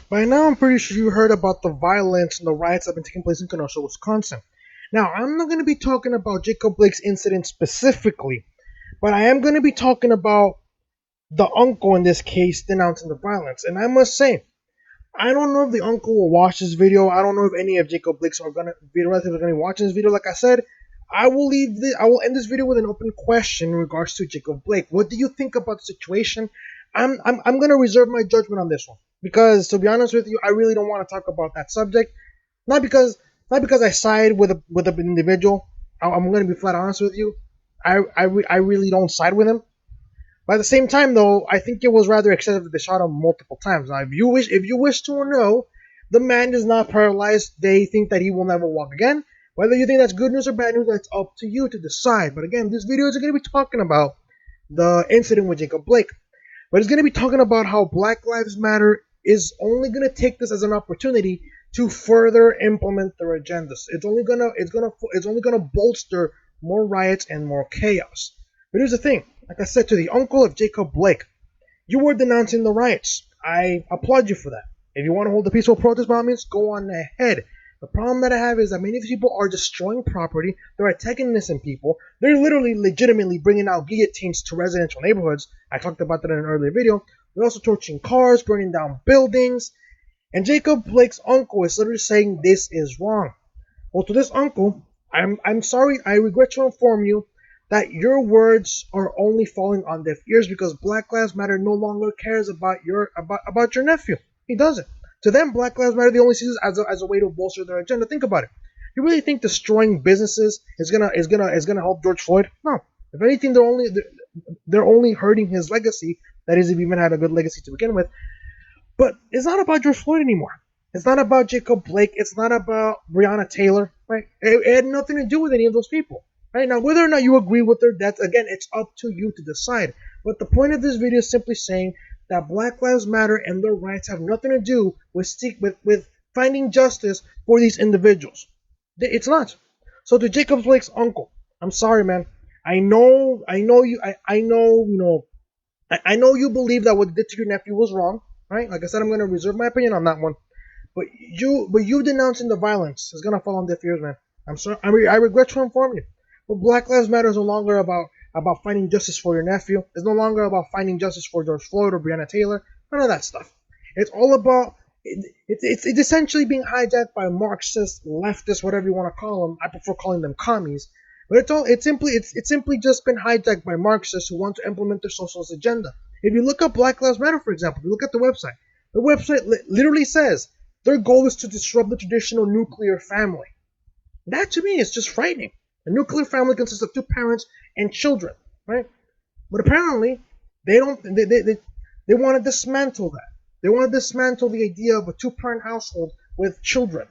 By now, I'm pretty sure you heard about the violence and the riots that have been taking place in Kenosha, Wisconsin. Now, I'm not going to be talking about Jacob Blake's incident specifically, but I am going to be talking about the uncle in this case denouncing the violence. And I must say, I don't know if the uncle will watch this video. I don't know if any of Jacob Blake's relatives are going to be watching this video. Like I said, I will end this video with an open question in regards to Jacob Blake. What do you think about the situation? I'm gonna reserve my judgment on this one because, to be honest with you, I really don't want to talk about that subject. Not because I side with an individual. I'm gonna be flat honest with you. I really don't side with him. But at the same time, though, I think it was rather excessive that they shot him multiple times. Now, if you wish to know, the man is not paralyzed. They think that he will never walk again. Whether you think that's good news or bad news, that's up to you to decide. But again, this video is going to be talking about the incident with Jacob Blake. But it's going to be talking about how Black Lives Matter is only going to take this as an opportunity to further implement their agendas. It's only gonna bolster more riots and more chaos. But here's the thing. Like I said, to the uncle of Jacob Blake, you were denouncing the riots. I applaud you for that. If you want to hold a peaceful protest, by all means, go on ahead. The problem that I have is that many of these people are destroying property. They're attacking innocent people. They're literally, legitimately bringing out guillotines to residential neighborhoods. I talked about that in an earlier video. They're also torching cars, burning down buildings. And Jacob Blake's uncle is literally saying this is wrong. Well, to this uncle, I'm sorry. I regret to inform you that your words are only falling on deaf ears because Black Lives Matter no longer cares about your nephew. He doesn't. To them, Black Lives Matter, they only see this as a way to bolster their agenda. Think about it. You really think destroying businesses is gonna help George Floyd? No. If anything, they're only hurting his legacy. That is, if he even had a good legacy to begin with. But it's not about George Floyd anymore. It's not about Jacob Blake. It's not about Breonna Taylor. Right? It had nothing to do with any of those people. Right? Now, whether or not you agree with their deaths, again, it's up to you to decide. But the point of this video is simply saying that Black Lives Matter and their rights have nothing to do with finding justice for these individuals. It's not. So to Jacob Blake's uncle, I'm sorry, man. I know you believe that what they did to your nephew was wrong, right? Like I said, I'm going to reserve my opinion on that one. But you denouncing the violence is going to fall on deaf ears, man. I'm sorry. I regret to inform you. But Black Lives Matter is no longer about finding justice for your nephew. It's no longer about finding justice for George Floyd or Breonna Taylor. None of that stuff. It's all about it's essentially being hijacked by Marxists, leftists, whatever you want to call them. I prefer calling them commies. But it's simply just been hijacked by Marxists who want to implement their socialist agenda. If you look up Black Lives Matter, for example, if you look at the website literally says their goal is to disrupt the traditional nuclear family. That to me is just frightening. A nuclear family consists of two parents and children, right? But apparently, they want to dismantle that. They want to dismantle the idea of a two-parent household with children.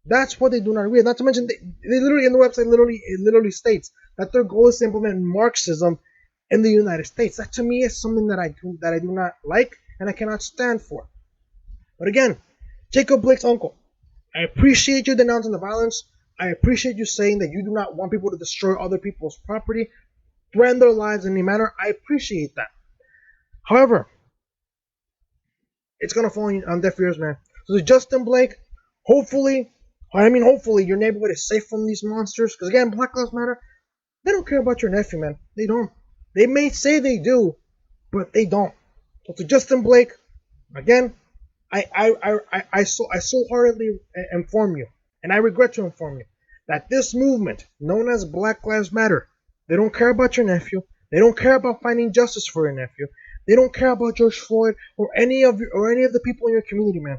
That's what they do not agree. Not to mention, they literally in the website literally states that their goal is to implement Marxism in the United States. That to me is something that I do not like and I cannot stand for. But again, Jacob Blake's uncle, I appreciate you denouncing the violence. I appreciate you saying that you do not want people to destroy other people's property, threaten their lives in any manner. I appreciate that. However, it's going to fall on deaf ears, man. So to Justin Blake, hopefully your neighborhood is safe from these monsters. Because again, Black Lives Matter, they don't care about your nephew, man. They don't. They may say they do, but they don't. So to Justin Blake, again, I so wholeheartedly inform you, and I regret to inform you, that this movement, known as Black Lives Matter, they don't care about your nephew. They don't care about finding justice for your nephew. They don't care about George Floyd or any of the people in your community, man.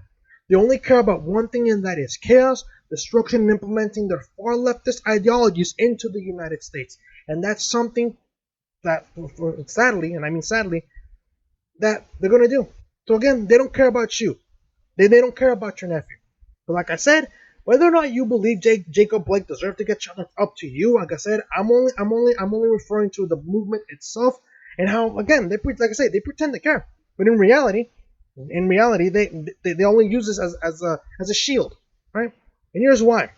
They only care about one thing, and that is chaos, destruction, and implementing their far leftist ideologies into the United States. And that's something that, sadly, and I mean sadly, that they're going to do. So again, they don't care about you. They don't care about your nephew. But like I said, whether or not you believe Jacob Blake deserved to get shot, up to you. Like I said, I'm only referring to the movement itself and how, again, they pretend to care, but in reality, they only use this as a shield, right? And here's why.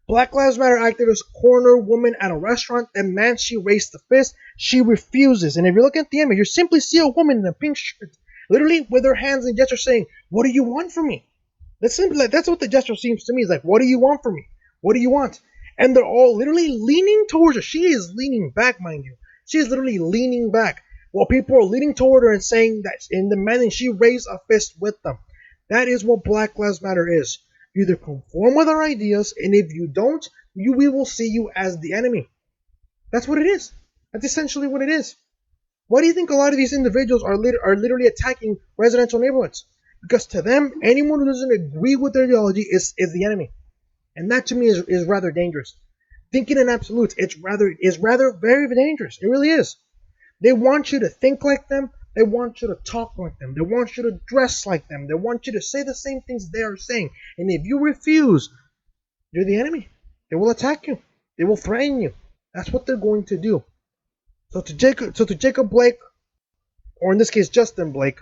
Black Lives Matter activists corner woman at a restaurant, demands she raise the fist. She refuses. And if you look at the image, you simply see a woman in a pink shirt literally with their hands and gestures saying, "What do you want from me?" That's simply like, that's what the gesture seems to me. It's like, "What do you want from me? What do you want?" And they're all literally leaning towards her. She is leaning back, mind you. She is literally leaning back while people are leaning toward her and saying that, and demanding she raise a fist with them. That is what Black Lives Matter is. You either conform with our ideas, and if you don't, we will see you as the enemy. That's what it is. That's essentially what it is. Why do you think a lot of these individuals are literally attacking residential neighborhoods? Because to them, anyone who doesn't agree with their ideology is the enemy. And that to me is rather dangerous. Thinking in absolutes, is rather very dangerous. It really is. They want you to think like them. They want you to talk like them. They want you to dress like them. They want you to say the same things they are saying. And if you refuse, you're the enemy. They will attack you. They will threaten you. That's what they're going to do. So to Jacob Blake, or in this case Justin Blake,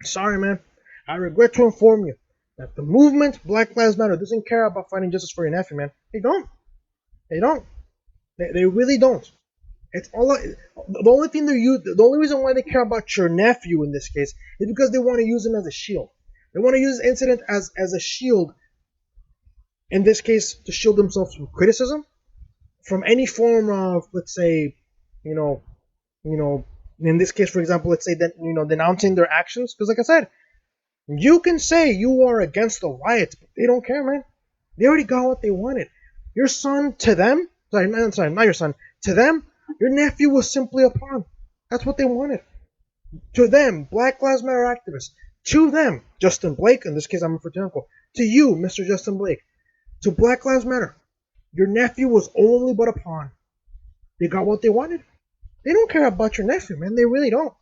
sorry man, I regret to inform you that the movement Black Lives Matter doesn't care about fighting justice for your nephew, man. They don't. They don't. They really don't. It's all the only thing the only reason why they care about your nephew in this case is because they want to use him as a shield. They want to use this incident as a shield. In this case, to shield themselves from criticism, from any form of, let's say, you know, you know, in this case, for example, let's say that, denouncing their actions. Because like I said, you can say you are against the riots, but they don't care, man. They already got what they wanted. Your son, to them, not your son, to them, your nephew was simply a pawn. That's what they wanted. To them, Black Lives Matter activists. To them, Justin Blake, in this case I'm referring to uncle. To you, Mr. Justin Blake. To Black Lives Matter. Your nephew was only but a pawn. They got what they wanted. They don't care about your nephew, man. They really don't.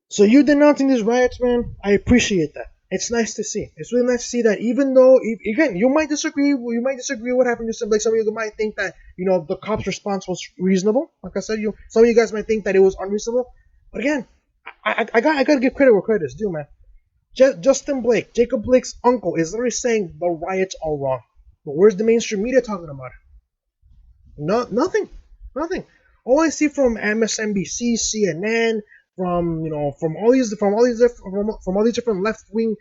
So you denouncing these riots, man, I appreciate that. It's nice to see. It's really nice to see that even though, again, you might disagree with what happened to some, like some of you might think that, the cops' response was reasonable. Like I said, some of you guys might think that it was unreasonable. But again, I gotta give credit where credit is due, man. Justin Blake, Jacob Blake's uncle, is literally saying the riots are wrong. But where's the mainstream media talking about it? No, nothing. All I see from MSNBC, CNN, from all these different left wing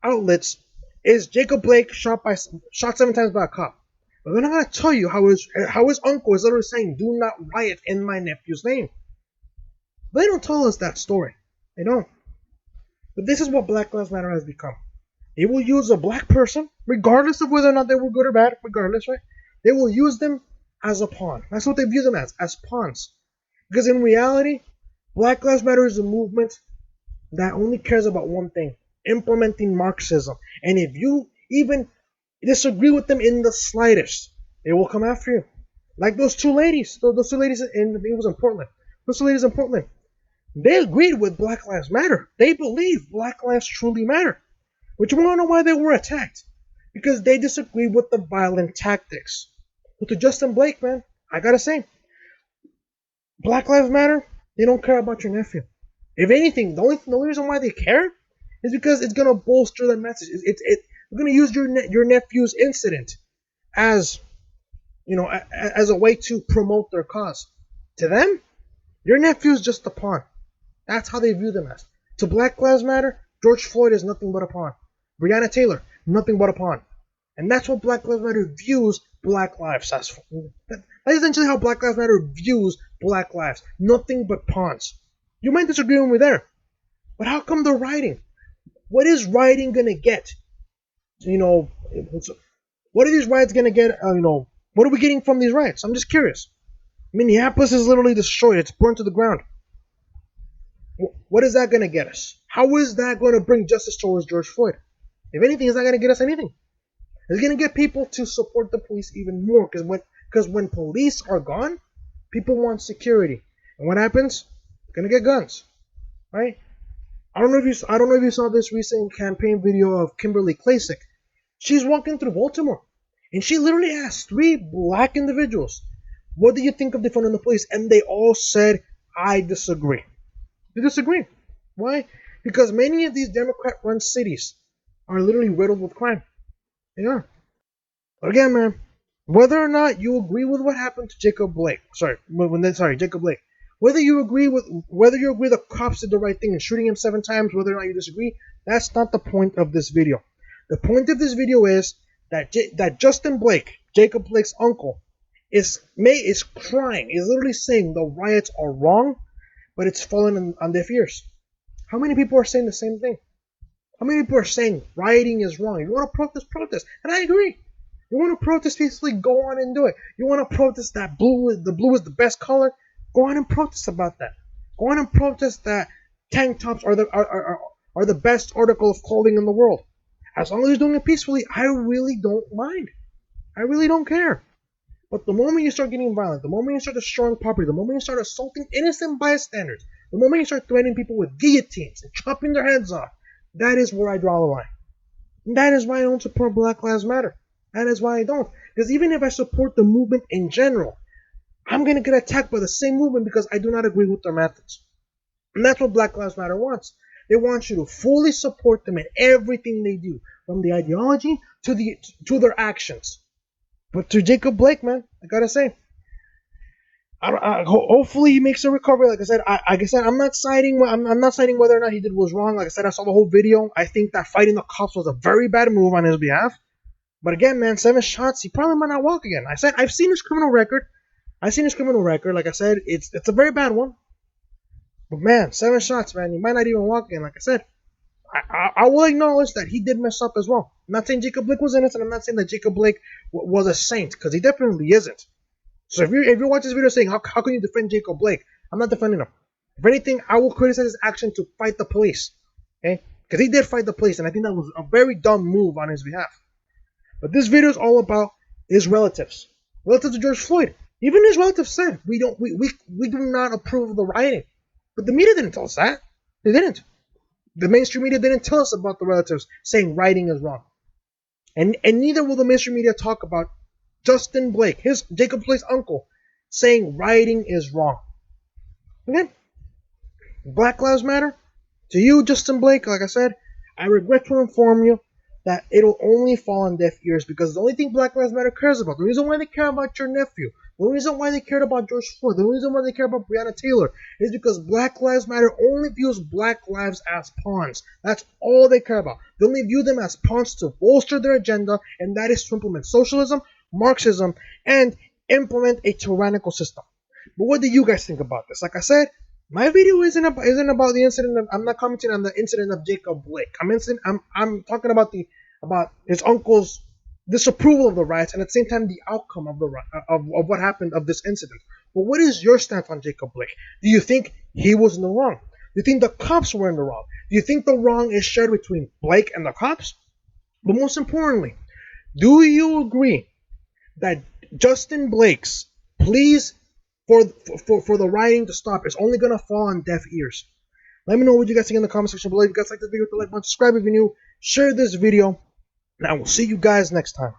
outlets is Jacob Blake shot 7 times by a cop. But they're not gonna tell you how his uncle is literally saying, "Do not riot in my nephew's name." They don't tell us that story. They don't. But this is what Black Lives Matter has become. They will use a black person, regardless of whether or not they were good or bad, regardless, right? They will use them as a pawn. That's what they view them as pawns. Because in reality, Black Lives Matter is a movement that only cares about one thing: implementing Marxism. And if you even disagree with them in the slightest, they will come after you. Like those two ladies. Those two ladies in, I think it was in Portland. Those two ladies in Portland. They agreed with Black Lives Matter. They believe Black Lives truly matter. But you want to know why they were attacked? Because they disagree with the violent tactics. But to Justin Blake, man, I gotta say, Black Lives Matter, they don't care about your nephew. If anything, the only reason why they care is because it's gonna bolster the message. We're gonna use your nephew's incident as as a way to promote their cause. To them, your nephew's just a pawn. That's how they view them as. To Black Lives Matter, George Floyd is nothing but a pawn. Breonna Taylor, nothing but a pawn. And that's what Black Lives Matter views Black lives as. That's essentially how Black Lives Matter views Black lives. Nothing but pawns. You might disagree with me there. But how come they're rioting? What is rioting gonna get? What are these riots gonna get? What are we getting from these riots? I'm just curious. Minneapolis is literally destroyed. It's burned to the ground. What is that gonna get us? How is that gonna bring justice towards George Floyd? If anything, it's not gonna get us anything. It's gonna get people to support the police even more, because when police are gone, people want security, and what happens? They're gonna get guns, right? I don't know if you saw this recent campaign video of Kimberly Klacik. She's walking through Baltimore, and she literally asked 3 black individuals, "What do you think of defunding the police?" And they all said, "I disagree." They disagree. Why? Because many of these Democrat-run cities are literally riddled with crime. They are. But again, man, whether or not you agree with what happened to Jacob Blake, Jacob Blake, Whether you agree the cops did the right thing in shooting him 7 times, whether or not you disagree, that's not the point of this video. The point of this video is that Justin Blake, Jacob Blake's uncle, is crying, is literally saying the riots are wrong, but it's fallen on deaf ears. How many people are saying the same thing? How many people are saying rioting is wrong? If you want to protest, protest. And I agree. You want to protest peacefully, go on and do it. You want to protest that the blue is the best color, go on and protest about that. Go on and protest that tank tops are the best article of clothing in the world. As long as you're doing it peacefully, I really don't mind. I really don't care. But the moment you start getting violent, the moment you start destroying property, the moment you start assaulting innocent bystanders, the moment you start threatening people with guillotines and chopping their heads off, that is where I draw the line. And that is why I don't support Black Lives Matter. That is why I don't. Because even if I support the movement in general, I'm going to get attacked by the same movement because I do not agree with their methods. And that's what Black Lives Matter wants. They want you to fully support them in everything they do, from the ideology to their actions. But to Jacob Blake, man, I gotta say, hopefully he makes a recovery. Like I said, I'm not citing whether or not he did was wrong. Like I said, I saw the whole video. I think that fighting the cops was a very bad move on his behalf. But again, man, 7 shots, he probably might not walk again. I've seen his criminal record. Like I said, it's a very bad one. But man, 7 shots, man, he might not even walk again. Like I said, I will acknowledge that he did mess up as well. I'm not saying Jacob Blake was innocent. I'm not saying that Jacob Blake was a saint, because he definitely isn't. So if you watch this video saying, how can you defend Jacob Blake? I'm not defending him. If anything, I will criticize his action to fight the police. Okay? Because he did fight the police, and I think that was a very dumb move on his behalf. But this video is all about his relatives. Relatives to George Floyd. Even his relatives said, we do not approve of the rioting. But the media didn't tell us that. They didn't. The mainstream media didn't tell us about the relatives saying rioting is wrong. And neither will the mainstream media talk about Justin Blake, Jacob Blake's uncle, saying rioting is wrong. Again, Black Lives Matter. To you, Justin Blake, like I said, I regret to inform you that it'll only fall on deaf ears, because the only thing Black Lives Matter cares about, the reason why they care about your nephew, the reason why they cared about George Floyd, the reason why they care about Breonna Taylor, is because Black Lives Matter only views Black lives as pawns. That's all they care about. They only view them as pawns to bolster their agenda, and that is to implement socialism, Marxism, and implement a tyrannical system. But what do you guys think about this? Like I said, my video isn't about the incident. I'm not commenting on the incident of Jacob Blake. I'm talking about his uncle's disapproval of the riots, and at the same time the outcome of what happened of this incident. But what is your stance on Jacob Blake? Do you think he was in the wrong? Do you think the cops were in the wrong? Do you think the wrong is shared between Blake and the cops? But most importantly, do you agree that Justin Blake's pleas for the rioting to stop is only going to fall on deaf ears? Let me know what you guys think in the comment section below. If you guys like this video, hit the like button, subscribe if you're new, share this video, and I will see you guys next time.